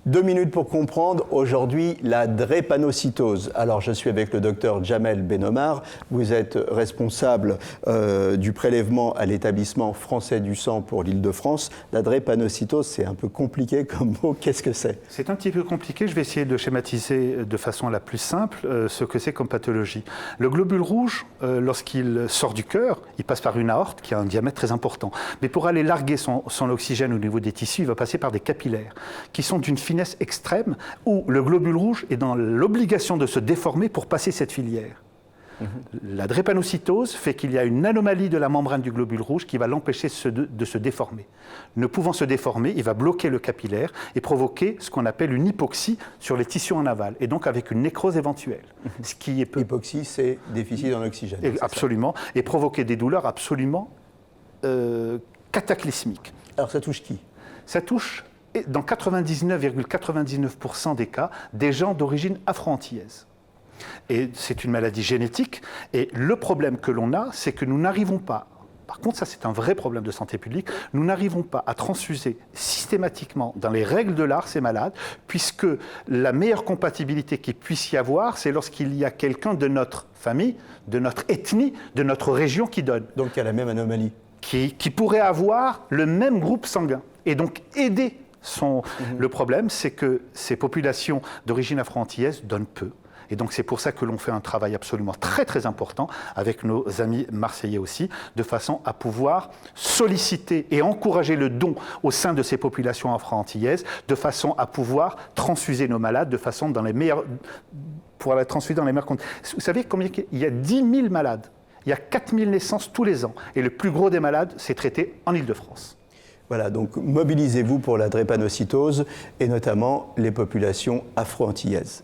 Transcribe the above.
2 minutes pour comprendre, aujourd'hui, la drépanocytose. Alors, je suis avec le docteur Jamel Benomar. Vous êtes responsable du prélèvement à l'établissement français du sang pour l'Île-de-France. La drépanocytose, c'est un peu compliqué comme mot. Qu'est-ce que c'est? C'est un petit peu compliqué. Je vais essayer de schématiser de façon la plus simple ce que c'est comme pathologie. Le globule rouge, lorsqu'il sort du cœur, il passe par une aorte qui a un diamètre très important. Mais pour aller larguer son oxygène au niveau des tissus, il va passer par des capillaires qui sont d'une finesse extrême où le globule rouge est dans l'obligation de se déformer pour passer cette filière. La drépanocytose fait qu'il y a une anomalie de la membrane du globule rouge qui va l'empêcher de se déformer. Ne pouvant se déformer, il va bloquer le capillaire et provoquer ce qu'on appelle une hypoxie sur les tissus en aval, et donc avec une nécrose éventuelle. Ce qui est Hypoxie, c'est déficit en oxygène. Absolument, et provoquer des douleurs absolument cataclysmiques. Alors ça touche qui? Ça touche, dans 99,99% des cas, des gens d'origine afro-antillaise. Et c'est une maladie génétique. Et le problème que l'on a, c'est que nous n'arrivons pas, par contre ça c'est un vrai problème de santé publique, nous n'arrivons pas à transfuser systématiquement dans les règles de l'art ces malades, puisque la meilleure compatibilité qu'il puisse y avoir, c'est lorsqu'il y a quelqu'un de notre famille, de notre ethnie, de notre région qui donne. Donc il y a la même anomalie. Qui pourrait avoir le même groupe sanguin et donc aider Le problème, c'est que ces populations d'origine afro-antillaise donnent peu. Et donc c'est pour ça que l'on fait un travail absolument très très important avec nos amis marseillais aussi, de façon à pouvoir solliciter et encourager le don au sein de ces populations afro-antillaises, de façon à pouvoir transfuser nos malades de façon pour la transfuser dans les meilleures conditions. Vous savez combien il y a 10 000 malades, il y a 4 000 naissances tous les ans, et le plus gros des malades, c'est traité en Île-de-France. Voilà, donc mobilisez-vous pour la drépanocytose et notamment les populations afro-antillaises.